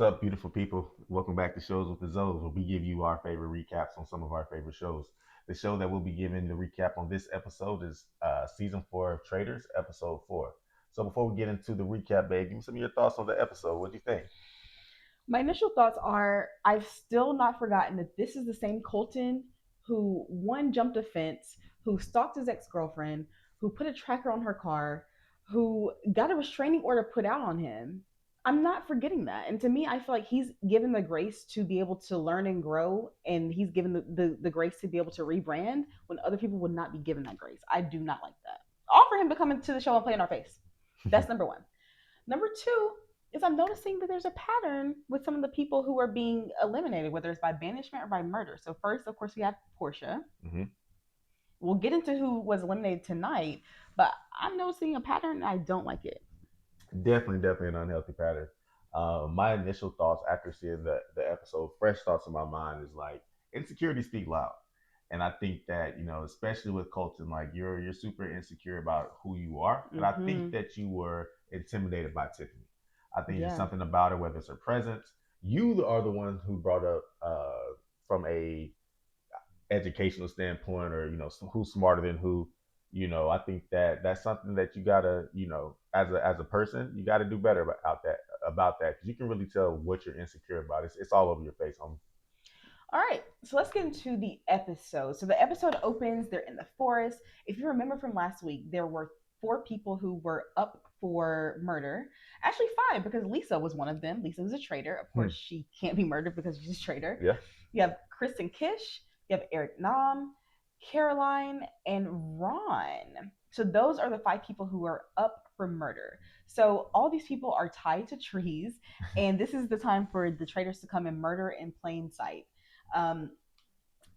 up, beautiful people? Welcome back to Shows with the Zoes, where we give you our favorite recaps on some of our favorite shows. The show that we'll be giving the recap on this episode is season 4 of Traitors, episode 4. So before we get into the recap, babe, give me some of your thoughts on the episode. What do you think? My initial thoughts are I've still not forgotten that this is the same Colton who one jumped a fence, who stalked his ex girlfriend, who put a tracker on her car, who got a restraining order put out on him. I'm not forgetting that. And to me, I feel like he's given the grace to be able to learn and grow, and he's given the grace to be able to rebrand when other people would not be given that grace. I do not like that. Offer him to come into the show and play in our face. That's number one. Number two is I'm noticing that there's a pattern with some of the people who are being eliminated, whether it's by banishment or by murder. So first, of course, we have Portia. hmm We'll get into who was eliminated tonight, but I'm noticing a pattern and I don't like it. Definitely an unhealthy pattern. My initial thoughts after seeing the episode, fresh thoughts in my mind is like insecurity speak loud. And I think that, especially with Colton, like you're super insecure about who you are. And I think Mm-hmm. that you were intimidated by Tiffany. I think there's Yeah. something about her, whether it's her presence. You are the one who brought up from a educational standpoint, or who's smarter than who. I think that that's something that you gotta, as a person, you gotta do better about that because you can really tell what you're insecure about. It's all over your face, homie. All right, so let's get into the episode. So the episode opens, they're in the forest. If you remember from last week, there were four people who were up for murder. Actually, five, because Lisa was one of them. Lisa was a traitor. Of Hmm. course, she can't be murdered because she's a traitor. Yeah. You have Kristen Kish, you have Eric Nam, Caroline, and Ron. So those are the five people who are up for murder. So all these people are tied to trees, and this is the time for the traitors to come and murder in plain sight. Um,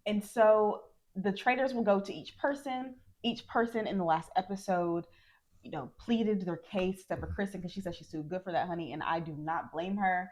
and so the traders will go to each person. Each person in the last episode, pleaded their case, except for Kristen because she said she's too good for that, honey, and I do not blame her.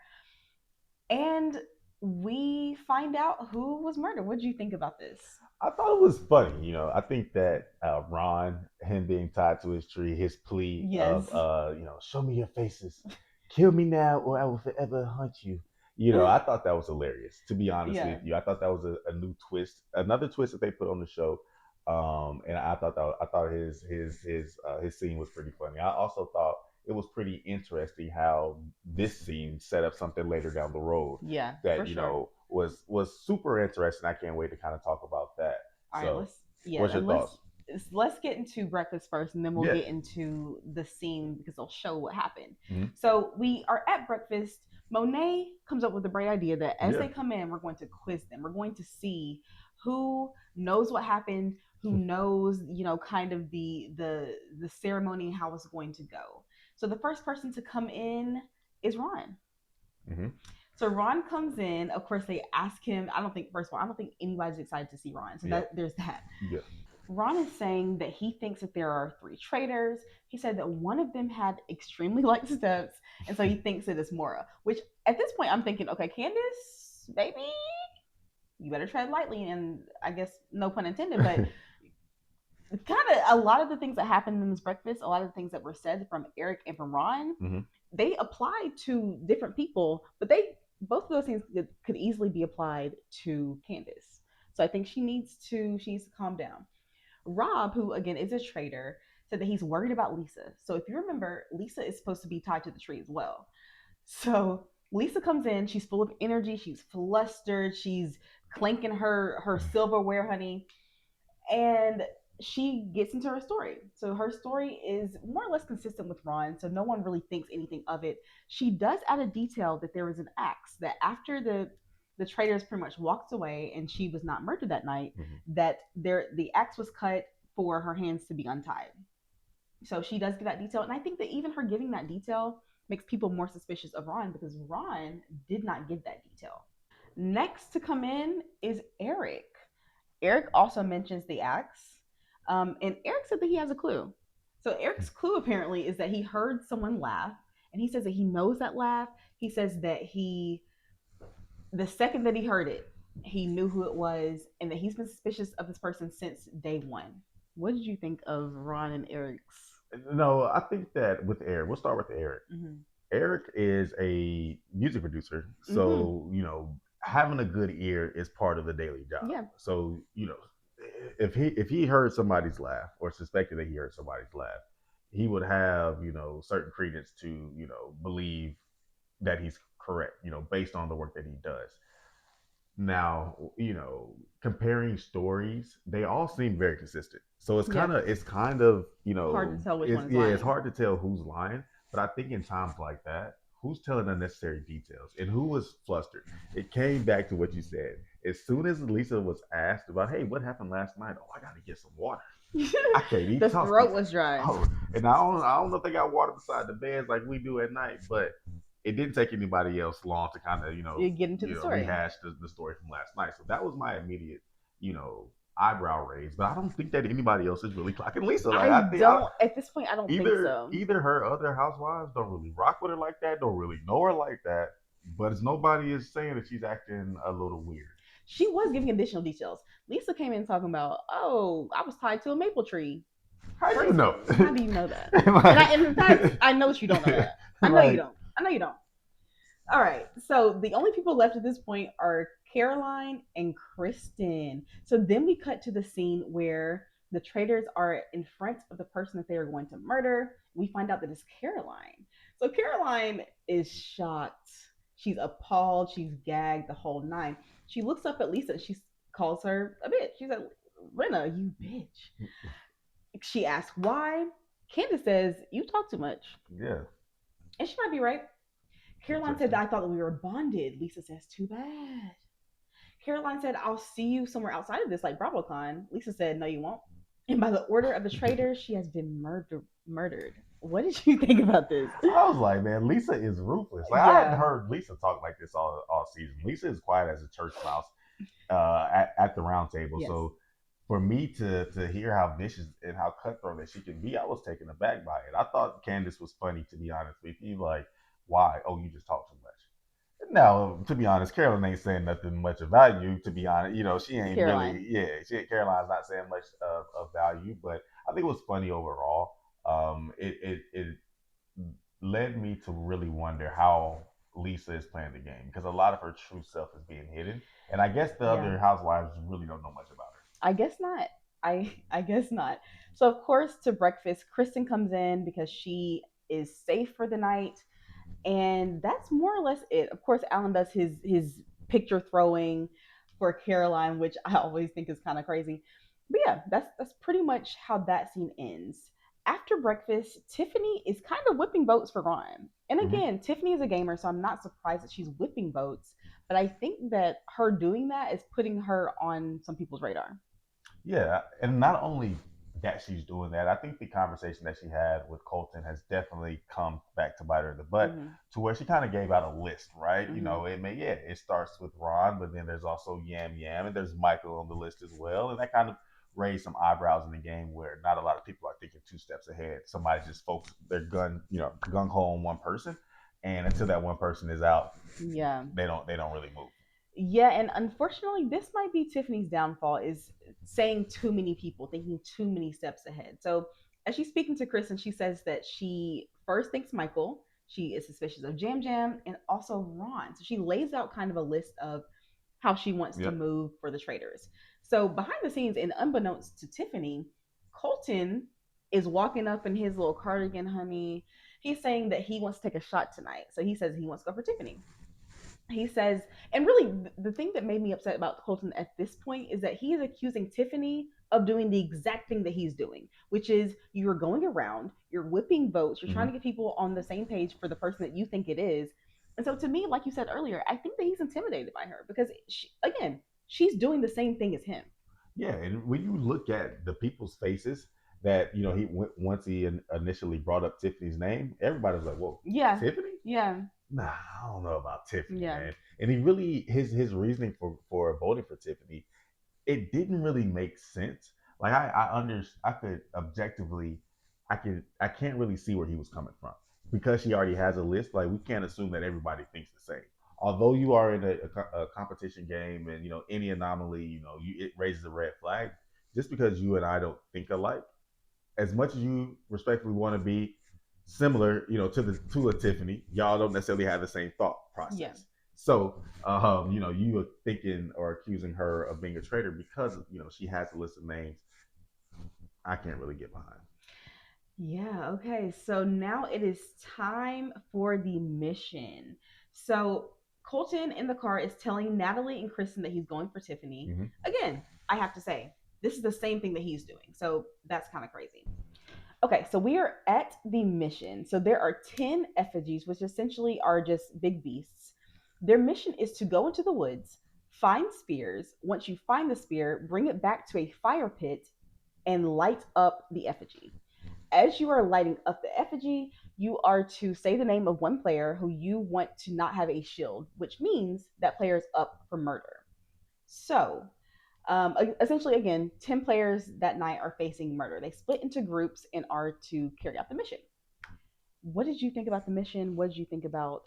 And we find out who was murdered. What do you think about this? I thought it was funny. I think that Ron, him being tied to his tree, his plea of, Yes. show me your faces, kill me now, or I will forever hunt you. I thought that was hilarious. To be honest Yeah. with you, I thought that was a new twist, another twist that they put on the show. And I thought his scene was pretty funny. I also thought it was pretty interesting how this scene set up something later down the road Yeah, for that sure. was super interesting. I can't wait to kind of talk about that. All right, So, let's yeah, what's your and let's thoughts? let's get into breakfast first, and then we'll Yeah. get into the scene because they'll show what happened. hmm So we are at breakfast. Monet comes up with a bright idea that as Yeah. they come in, we're going to quiz them. We're going to see who knows what happened, who knows, kind of the ceremony and how it's going to go. So the first person to come in is Ron. hmm So Ron comes in. Of course, they ask him. I don't think first of all, I don't think anybody's excited to see Ron. So Yep. that there's that. Yeah. Ron is saying that he thinks that there are three traitors. He said that one of them had extremely light steps, and so he thinks it is Mora. Which at this point I'm thinking, okay, Candace, baby, you better tread lightly, and I guess no pun intended, but kind of a lot of the things that happened in this breakfast, a lot of the things that were said from Eric and from Ron, hmm they apply to different people, but they both of those things could easily be applied to Candace. So I think she needs to calm down. Rob, who again is a traitor, said that he's worried about Lisa. So if you remember, Lisa is supposed to be tied to the tree as well. So Lisa comes in, she's full of energy, she's flustered, she's clanking her silverware, honey, and she gets into her story. So her story is more or less consistent with Ron, so no one really thinks anything of it. She does add a detail that there was an axe that after the traders pretty much walked away and she was not murdered that night, hmm that the axe was cut for her hands to be untied. So she does give that detail, and I think that even her giving that detail makes people more suspicious of Ron because Ron did not give that detail. Next to come in is Eric. Eric also mentions the axe, and Eric said that he has a clue. So Eric's clue apparently is that he heard someone laugh, and he says that he knows that laugh. He says that the second that he heard it, he knew who it was, and that he's been suspicious of this person since day one. What did you think of Ron and Eric's? No, I think that with Eric, we'll start with Eric. Mm-hmm. Eric is a music producer, Mm-hmm. so having a good ear is part of the daily job. Yeah. So if he heard somebody's laugh or suspected that he heard somebody's laugh, he would have certain credence to believe that he's correct, based on the work that he does. Now, comparing stories, they all seem very consistent. So it's Yeah. kind of it's kind of Hard to tell which it's one is yeah, it's lying. hard to tell who's lying. But I think in times like that, who's telling unnecessary details and who was flustered? It came back to what you said. As soon as Lisa was asked about, hey, what happened last night? Oh, I got to get some water. I can't even The talk. throat was dry. Oh, and I don't know if they got water beside the beds like we do at night, but it didn't take anybody else long to kind of You get into the story. rehash the story from last night. So that was my immediate you know eyebrow raise. But I don't think that anybody else is really clocking Lisa. Like I I think don't, at this point, I don't think either so. either her other housewives don't really rock with her like that, don't really know her like that. But it's nobody is saying that she's acting a little weird. She was giving additional details. Lisa came in talking about, oh, I was tied to a maple tree. How you First, know? how do you know that? like, And in fact, I know that you don't know that. I know you like don't. I know you don't. All right. So the only people left at this point are Caroline and Kristen. So then we cut to the scene where the traitors are in front of the person that they are going to murder. We find out that it's Caroline. So Caroline is shocked. She's appalled. She's gagged the whole nine. She looks up at Lisa. She calls her a bitch. She's like, Rena, you bitch. She asks why. Candace says, you talk too much. yeah, And she might be right. Caroline said interesting. that I thought that we were bonded. Lisa says, too bad. Caroline said, I'll see you somewhere outside of this, like BravoCon. Lisa said, no, you won't. And by the order of the traitors, she has been murdered. What did you think about this? I was like, man, Lisa is ruthless. Like I hadn't Yeah. heard Lisa talk like this all season. Lisa is quiet as a church mouse at the round table. Yes. So for me to hear how vicious and how cutthroat that she can be, I was taken aback by it. I thought Candace was funny, to be honest with you. Like, why? Oh, you just talk too much. Now, to be honest, Carolyn ain't saying nothing much of value. To be honest, she ain't Caroline. really. Yeah, Caroline's not saying much of value, but I think it was funny overall. It led me to really wonder how Lisa is playing the game because a lot of her true self is being hidden, and I guess the Yeah. other housewives really don't know much about her. I guess not. I guess not. So of course to breakfast, Kristen comes in because she is safe for the night. And that's more or less it. Of course, Alan does his picture throwing for Caroline, which I always think is kind of crazy. But yeah, that's pretty much how that scene ends. After breakfast, Tiffany is kind of whipping votes for Ron. And Mm-hmm. again, Tiffany is a gamer, so I'm not surprised that she's whipping votes. But I think that her doing that is putting her on some people's radar. Yeah, and not only that she's doing that, I think the conversation that she had with Colton has definitely come back to bite her in the butt, Hmm. to where she kind of gave out a list, right? Hmm. It starts with Ron, but then there's also Yam Yam, and there's Michael on the list as well, and that kind of raised some eyebrows in the game where not a lot of people are thinking two steps ahead. Somebody just focus their gung ho on one person, and until that one person is out, Yeah. they don't really move. Yeah, and unfortunately, this might be Tiffany's downfall is saying too many people, thinking too many steps ahead. So as she's speaking to Kristen, she says that she first thinks Michael, she is suspicious of Jam Jam, and also Ron. So she lays out kind of a list of how she wants to Yep. move for the traders. So behind the scenes, and unbeknownst to Tiffany, Colton is walking up in his little cardigan, honey. He's saying that he wants to take a shot tonight. So he says he wants to go for Tiffany. He says, and really the thing that made me upset about Colton at this point is that he is accusing Tiffany of doing the exact thing that he's doing, which is you're going around, you're whipping votes, you're trying Mm-hmm. to get people on the same page for the person that you think it is. And so to me, like you said earlier, I think that he's intimidated by her because again, she's doing the same thing as him. Yeah, and when you look at the people's faces that he once he initially brought up Tiffany's name, everybody was like, "Whoa, Yeah. Tiffany? Yeah. Nah, I don't know about Tiffany, Yeah. man." And he really his reasoning for voting for Tiffany, it didn't really make sense. Like I could objectively, I can't really see where he was coming from because she already has a list. Like we can't assume that everybody thinks the same. Although you are in a competition game, and any anomaly, it raises a red flag. Just because you and I don't think alike, as much as you respectfully want to be, similar, to a Tiffany. Y'all don't necessarily have the same thought Yeah. process. So, you are thinking or accusing her of being a traitor because she has a list of names I can't really get behind. Yeah, okay. So now it is time for the mission. So Colton in the car is telling Natalie and Kristen that he's going for Tiffany. Mm-hmm. Again, I have to say, this is the same thing that he's doing. So that's kind of crazy. Okay, so we are at the mission. So there are 10 effigies, which essentially are just big beasts. Their mission is to go into the woods, find spears. Once you find the spear, bring it back to a fire pit and light up the effigy. As you are lighting up the effigy, you are to say the name of one player who you want to not have a shield, which means that player is up for murder. So, essentially, again, 10 players that night are facing murder. They split into groups and are to carry out the mission. What did you think about the mission? What did you think about?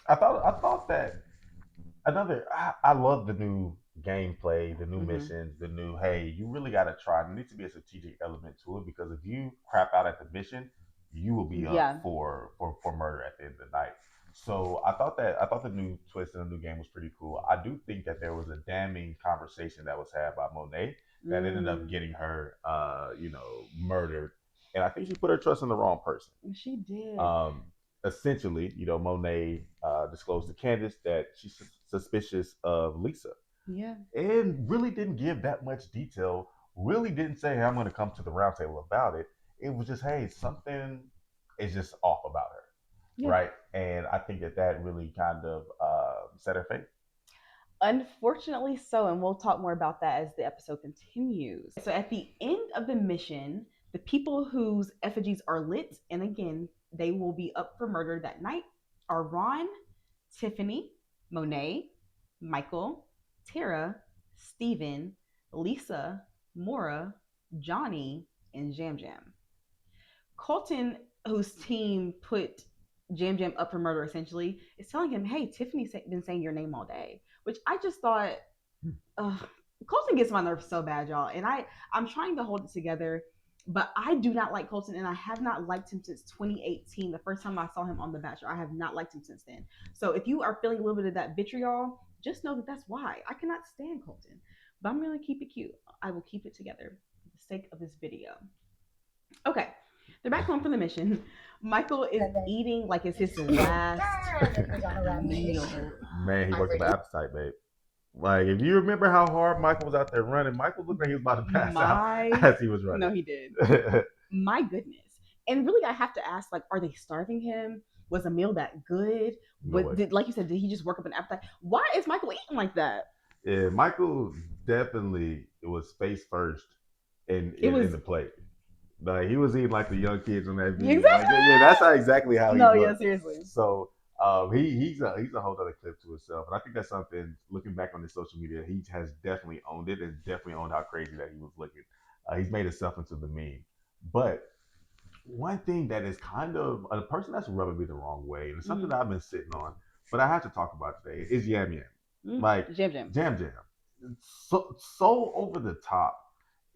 I thought that I love the new gameplay, the new Mm-hmm. missions, the new hey, you really got to try. There needs to be a strategic element to it because if you crap out at the mission, you will be up Yeah. for murder at the end of the night. So I thought the new twist in the new game was pretty cool. I do think that there was a damning conversation that was had by Monet that ended up Mm, getting her murdered, and I think she put her trust in the wrong person. she did. Um, Essentially, Monet disclosed to Candace that she's suspicious of Lisa Yeah. and really didn't give that much detail. Really didn't say, hey, I'm going to come to the round table about it. It was just, hey, something is just off about her, Yeah. right? And I think that really kind of set her fate. Unfortunately, so, and we'll talk more about that as the episode continues. So, at the end of the mission, the people whose effigies are lit, and again, they will be up for murder that night, are Ron, Tiffany, Monet, Michael, Tara, Stephen, Lisa, Mora, Johnny, and Jam Jam. Colton, whose team put Jam Jam up for murder, essentially, is telling him, "Hey, Tiffany's been saying your name all day," which I just thought, ugh, Colton gets my nerves so bad, y'all. And I'm trying to hold it together, but I do not like Colton, and I have not liked him since 2018, the first time I saw him on The Bachelor. I have not liked him since then. So if you are feeling a little bit of that vitriol, just know that that's why I cannot stand Colton. But I'm gonna keep it cute. I will keep it together for the sake of this video. Okay, they're back home from the mission. Michael is eating like it's his last meal. Man, he worked up an appetite, babe. Like, if you remember how hard Michael was out there running, Michael looked like he was about to pass out My as he was no, running. he did. My goodness. And really, I have to ask, like, are they starving him? Was a meal that good? No But way. did, like you said, did he just work up an appetite? Why is Michael eating like that? Yeah, Michael definitely was face first It in was the plate. Like he was eating like the young kids on that video. Like yeah, exactly. that's how exactly how he No, yeah, looked. seriously. So he's a whole other clip to himself, and I think that's something. Looking back on his social media, he has definitely owned it and definitely owned how crazy that he was looking. He's made himself into the meme. But one thing that is kind of a person that's rubbing me the wrong way, and it's something Mm-hmm. that I've been sitting on, but I have to talk about today is Yam Yam. Like Mm-hmm. Jam Jam. Jam Jam, so over the top.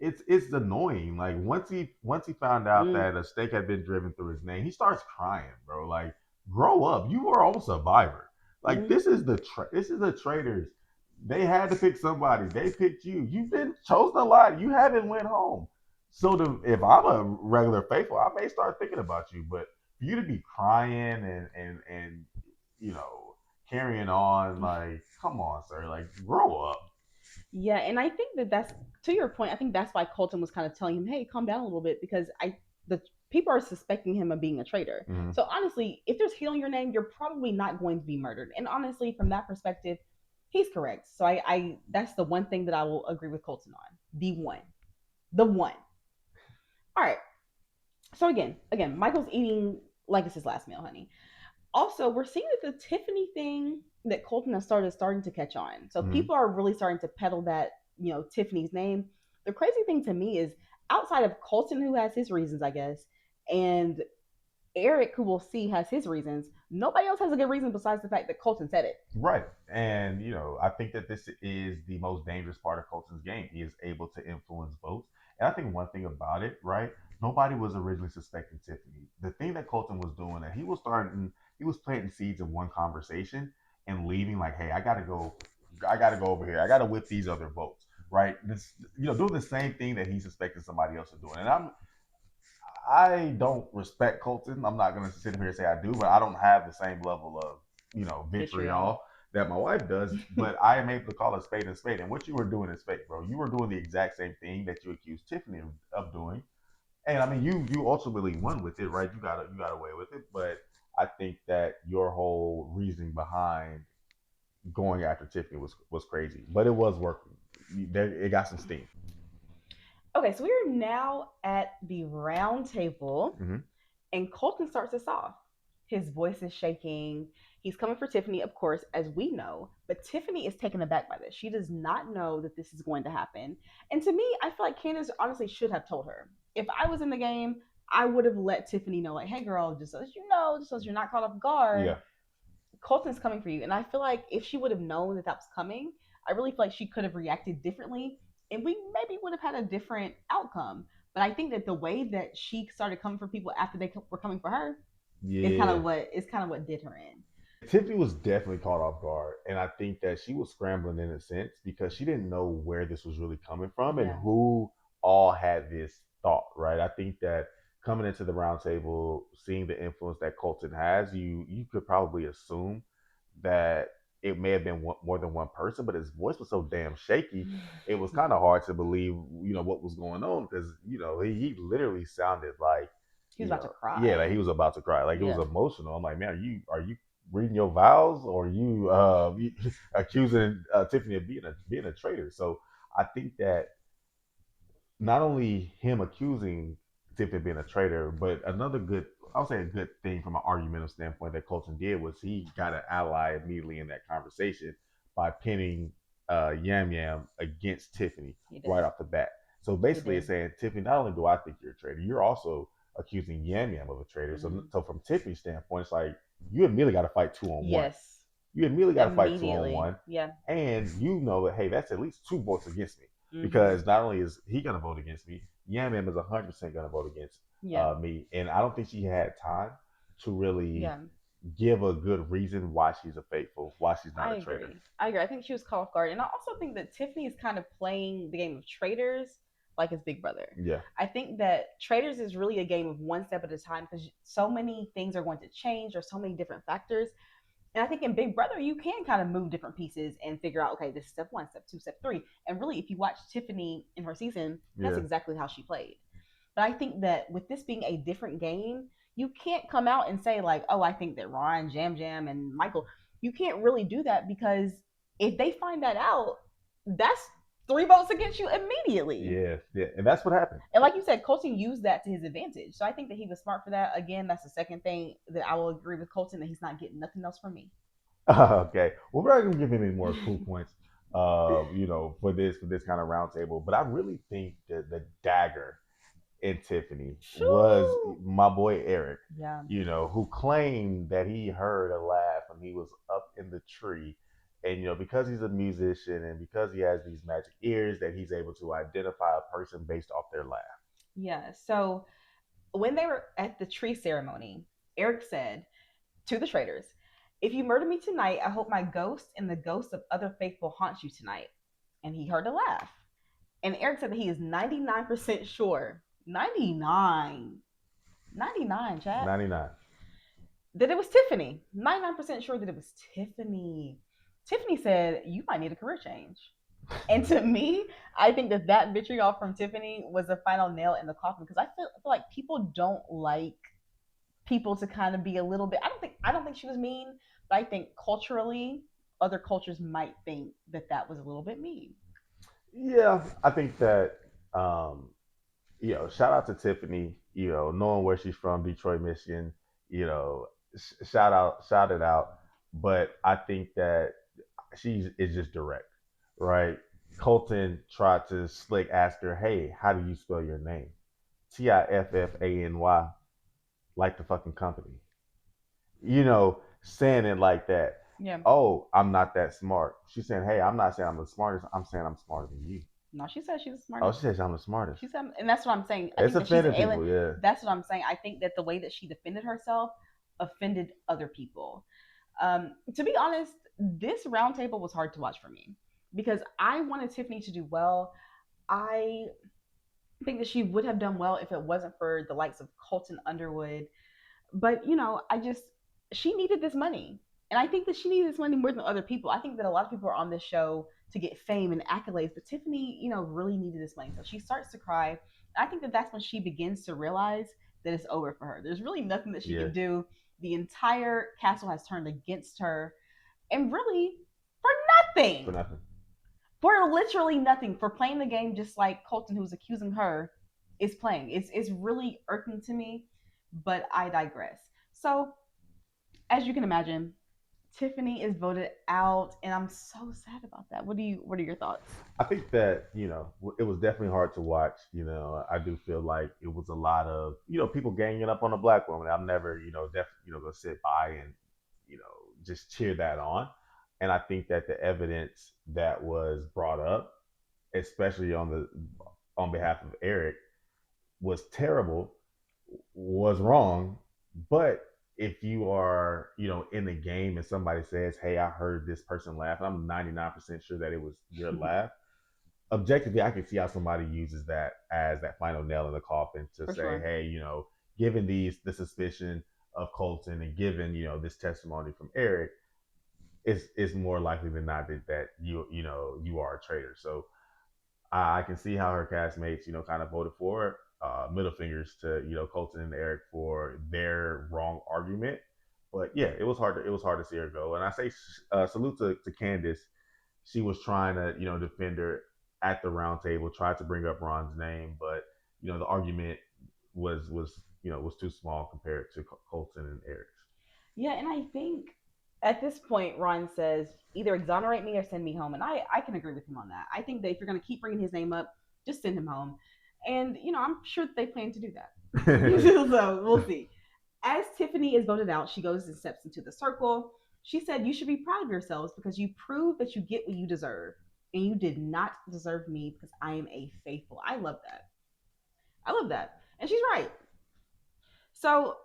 It's annoying. Like once he found out Mm-hmm. that a stake had been driven through his name, he starts crying, bro. Like grow up. You were on Survivor. Like Mm-hmm. this is the Traitors. They had to pick somebody. They picked you. You've been chosen a lot. You haven't went home. So if I'm a regular faithful, I may start thinking about you. But for you to be crying and you know carrying on, like come on, sir, like grow up. Yeah, and I think that that's to your point. I think that's why Colton was kind of telling him, "Hey, calm down a little bit," because the people are suspecting him of being a traitor. Mm-hmm. So honestly, if there's hate on your name, you're probably not going to be murdered. And honestly, from that perspective, he's correct. So I that's the one thing that I will agree with Colton on. The one. All right. So again, Michael's eating like it's his last meal, honey. Also, we're seeing that the Tiffany thing that Colton has starting to catch on. So Mm-hmm. people are really starting to peddle that, Tiffany's name. The crazy thing to me is outside of Colton, who has his reasons, I guess, and Eric, who we'll see has his reasons, nobody else has a good reason besides the fact that Colton said it. Right. And, I think that this is the most dangerous part of Colton's game. He is able to influence votes. And I think one thing about it, right? nobody was originally suspecting Tiffany. The thing that Colton was doing, that he was planting seeds in one conversation and leaving like, hey, I gotta go over here, I gotta whip these other votes, right? This, doing the same thing that he suspected somebody else of doing. And I don't respect Colton. I'm not gonna sit here and say I do, but I don't have the same level of Vitriol. vitriol that my wife does. But I am able to call a spade a spade. And what you were doing is fake, bro. You were doing the exact same thing that you accused Tiffany of doing. And I mean, you ultimately won with it, right? You got away with it. But I think that your whole reasoning behind going after Tiffany was crazy, but it was working. It got some steam. Okay, so we are now at the round table, Mm-hmm. and Colton starts us off. His voice is shaking. He's coming for Tiffany, of course, as we know, but Tiffany is taken aback by this. She does not know that this is going to happen. And to me, I feel like Candace honestly should have told her. If I was in the game, I would have let Tiffany know, like, hey, girl, just so as you know, just so as you're not caught off guard, Yeah. Colton's coming for you. And I feel like if she would have known that that was coming, I really feel like she could have reacted differently and we maybe would have had a different outcome. But I think that the way that she started coming for people after they were coming for her Yeah. is kind of what did her in. Tiffany was definitely caught off guard, and I think that she was scrambling in a sense because she didn't know where this was really coming from and Yeah. who all had this thought. Right? I think that coming into the round table, seeing the influence that Colton has, you could probably assume that it may have been more than one person, but his voice was so damn shaky, it was kind of hard to believe, what was going on because he literally sounded like, He was about to yeah, like cry. he was about to cry, like it was Yeah. emotional. I'm like, man, are you reading your vows, or are you accusing Tiffany of being a traitor? So I think that not only him accusing Tiffany of being a traitor, but another good, I'll say a good thing from an argumental standpoint that Colton did was he got an ally immediately in that conversation by pinning Yam Yam against Tiffany He did. right off the bat. So He basically, it's did. saying, Tiffany, not only do I think you're a traitor, you're also accusing Yam Yam of a traitor. So, Mm-hmm. so from Tiffany's standpoint, it's like you immediately got to fight 2 on 1. Yes. You immediately got to fight two on Immediately. one, Yeah. and you know that, hey, that's at least two votes against me Mm-hmm. because not only is he going to vote against me, Yam Yam is 100% going to vote against Yeah. me, and I don't think she had time to really Yeah. give a good reason why she's a faithful, why she's not I a traitor. agree. I agree. I think she was caught off guard. And I also think that Tiffany is kind of playing the game of Traitors like his big brother. Yeah, I think that Traitors is really a game of one step at a time because so many things are going to change. There's so many different factors. And I think in Big Brother, you can kind of move different pieces and figure out, okay, this is step one, step two, step three. And really, if you watch Tiffany in her season, that's yeah, exactly how she played. But I think that with this being a different game, you can't come out and say like, "Oh, I think that Ron, Jam Jam, and Michael." You can't really do that because if they find that out, that's three votes against you immediately. yeah, yeah, and that's what happened. And like you said, Colton used that to his advantage. So I think that he was smart for that. Again, that's the second thing that I will agree with Colton that he's not getting nothing else from me. Okay, well, we're not going to give him any more cool points, for this kind of roundtable. But I really think that the dagger and Tiffany was Shoo! my boy Eric, Yeah. who claimed that he heard a laugh when he was up in the tree. And, because he's a musician and because he has these magic ears, that he's able to identify a person based off their laugh. Yeah. So when they were at the tree ceremony, Eric said to the traitors, "If you murder me tonight, I hope my ghost and the ghosts of other faithful haunt you tonight." And he heard a laugh. And Eric said that he is 99% sure, 99, 99, chat, 99. that it was Tiffany. 99% sure that it was Tiffany. Tiffany said, "You might need a career change." And to me, I think that that vitriol from Tiffany was the final nail in the coffin because I feel like people don't like people to kind of be a little bit. I don't think she was mean, but I think culturally, other cultures might think that that was a little bit mean. Yeah, I think that, um, shout out to Tiffany, knowing where she's from, Detroit, Michigan, shout it out. But I think that she is just direct, right? Colton tried to slick ask her, hey, how do you spell your name? Tiffany, like the fucking company. Saying it like that. Yeah. Oh, I'm not that smart. She's saying, hey, I'm not saying I'm the smartest. I'm saying I'm smarter than you. No, she said she's the Oh, smartest. she says I'm the She smartest. said, and that's what I'm saying. I It's think that she's an offending alien. people, yeah. That's what I'm saying. I think that the way that she defended herself offended other people. To be honest, this roundtable was hard to watch for me because I wanted Tiffany to do well. I think that she would have done well if it wasn't for the likes of Colton Underwood. But I just she needed this money, and I think that she needed this money more than other people. I think that a lot of people are on this show to get fame and accolades, but Tiffany, really needed this money. So she starts to cry. I think that that's when she begins to realize that it's over for her. There's really nothing that she Yeah, can do. The entire castle has turned against her, and really for for nothing. nothing. For literally nothing. For playing the game just like Colton, who's accusing her, is playing. It's really irking to me, but I digress. So as you can imagine, Tiffany is voted out, and I'm so sad about that. What are your thoughts? I think that it was definitely hard to watch. I do feel like it was a lot of people ganging up on a black woman. I'm never gonna sit by and just cheer that on. And I think that the evidence that was brought up, especially on behalf of Eric, was terrible, was wrong. But if you are in the game and somebody says, "Hey, I heard this person laugh," and I'm 99% sure that it was your laugh, objectively, I can see how somebody uses that as that final nail in the coffin to For say, sure. hey, given the suspicion of Colton and given this testimony from Eric, it's more likely than not that you are a traitor. So I can see how her castmates kind of voted for her. Middle fingers to Colton and Eric for their wrong argument. But yeah, it was hard to see her go. And I say salute to Candace. She was trying to defend her at the round table, tried to bring up Ron's name, but the argument was too small compared to Colton and Eric's. Yeah, and I think at this point, Ron says either exonerate me or send me home, and I can agree with him on that. I think that if you're going to keep bringing his name up, just send him home, and I'm sure that they plan to do that. So we'll see. As Tiffany is voted out, she goes and steps into the circle. She said, "You should be proud of yourselves because you proved that you get what you deserve, and you did not deserve me because I am a faithful." I love that. I love that, and she's right. So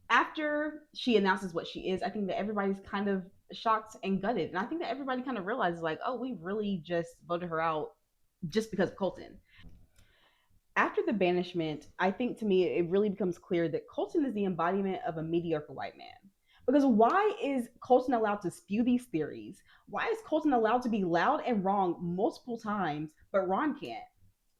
after she announces what she is, I think that everybody's kind of shocked and gutted. And I think that everybody kind of realizes, like, oh, we really just voted her out just because of Colton. After the banishment, I think to me, it really becomes clear that Colton is the embodiment of a mediocre white man. Because why is Colton allowed to spew these theories? Why is Colton allowed to be loud and wrong multiple times, but Ron can't?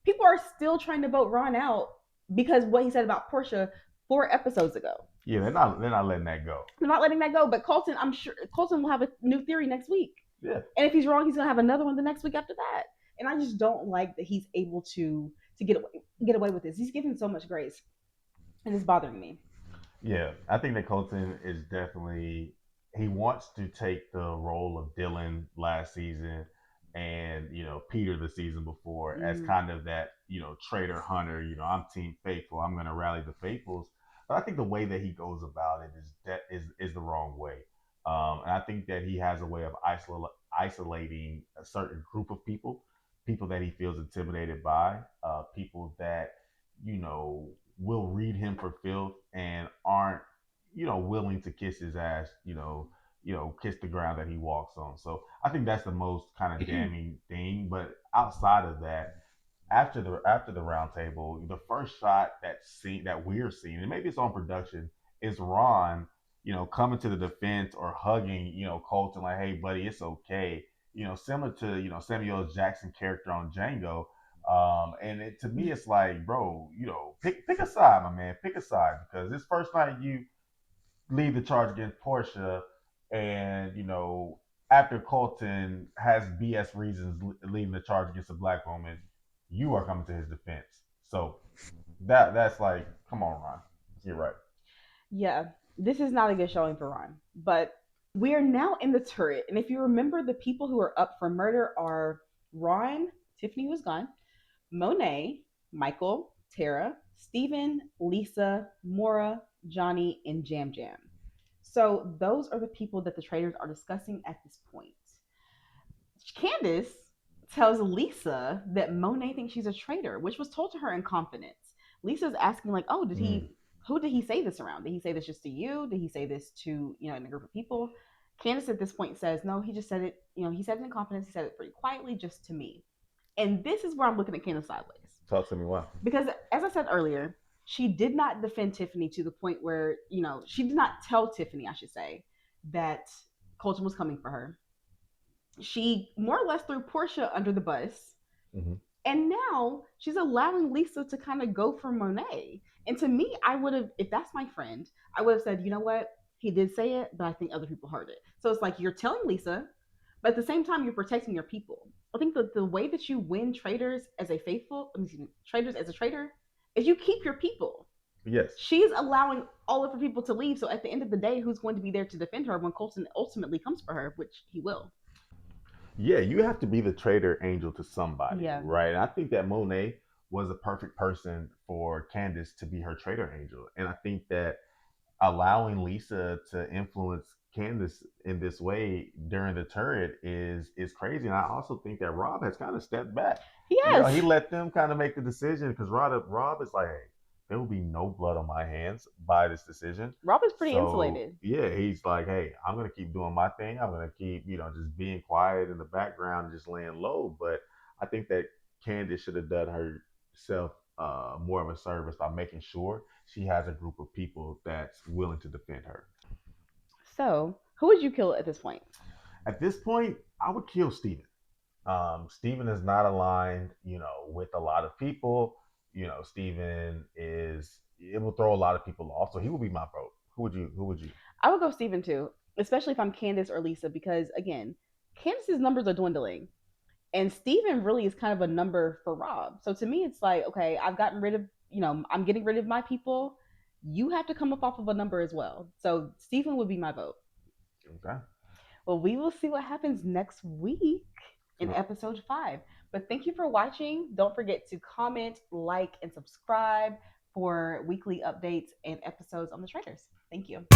People are still trying to vote Ron out because what he said about Portia 4 episodes ago. Yeah, they're not letting that go. They're not letting that go. But Colton, I'm sure Colton will have a new theory next week. Yeah, And if he's wrong, he's gonna have another one the next week after that. And I just don't like that he's able to get away with this. He's giving so much grace, and it's bothering me. yeah. I think that Colton is definitely he wants to take the role of Dylan last season and Peter the season before as Mm. kind of that traitor hunter. I'm Team Faithful. I'm going to rally the faithfuls. But I think the way that he goes about it is the wrong way. And I think that he has a way of isolating a certain group of people that he feels intimidated by, people that will read him for filth and aren't willing to kiss his ass, kiss the ground that he walks on. So I think that's the most kind of damning thing. But outside of that, after the round table, the first shot that we're seeing, and maybe it's on production, is Ron, coming to the defense or hugging, Colton like, "Hey, buddy, it's okay." Similar to Samuel L. Jackson character on Django. And to me, it's like, bro, pick a side, my man, pick a side because this first night you lead the charge against Portia, and after Colton has BS reasons leading the charge against a black woman, you are coming to his defense. So that's like, come on, Ron, you're right. Yeah, this is not a good showing for Ron. But we are now in the turret, and if you remember, the people who are up for murder are Ron, Tiffany was gone, Monet, Michael, Tara, Stephen, Lisa, Mora, Johnny, and Jam Jam. So those are the people that the traders are discussing at this point. Candace tells Lisa that Monet thinks she's a traitor, which was told to her in confidence. Lisa's asking, like, oh, did Mm. he, who did he say this around? Did he say this just to you? Did he say this to, in a group of people? Candace at this point says, no, he just said it, he said it in confidence. He said it pretty quietly just to me. And this is where I'm looking at Candace sideways. Talk to me. Why? Because as I said earlier, she did not defend Tiffany to the point where, she did not tell Tiffany, I should say, that Colton was coming for her. She more or less threw Portia under the bus. Hmm. And now she's allowing Lisa to kind of go for Monet. And to me, I would have, if that's my friend, I would have said, you know what? He did say it, but I think other people heard it. So it's like you're telling Lisa, but at the same time, you're protecting your people. I think that the way that you win traitors as a faithful, traitors as a traitor, is you keep your people. Yes. She's allowing all of her people to leave. So at the end of the day, who's going to be there to defend her when Colson ultimately comes for her, which he will? Yeah, you have to be the traitor angel to somebody, Yeah. right? And I think that Monet was a perfect person for Candace to be her traitor angel. And I think that allowing Lisa to influence Candace in this way during the turret is crazy. And I also think that Rob has kind of stepped back. He Yes. let them kind of make the decision because Rob is like, hey, there will be no blood on my hands by this decision. Rob is pretty So insulated. yeah, he's like, hey, I'm gonna keep doing my thing. I'm gonna keep, just being quiet in the background, just laying low. But I think that Candace should have done herself more of a service by making sure she has a group of people that's willing to defend her. So, who would you kill at this point? At this point, I would kill Steven. Steven is not aligned, with a lot of people. Steven is it will throw a lot of people off. So he would be my vote. Who would you? I would go Steven too, especially if I'm Candace or Lisa, because again, Candace's numbers are dwindling. And Steven really is kind of a number for Rob. So to me, it's like, okay, I've gotten rid of, I'm getting rid of my people. You have to come up off of a number as well. So Steven would be my vote. Okay. Well, we will see what happens next week in episode 5. But thank you for watching. Don't forget to comment, like, and subscribe for weekly updates and episodes on the Traitors. Thank you.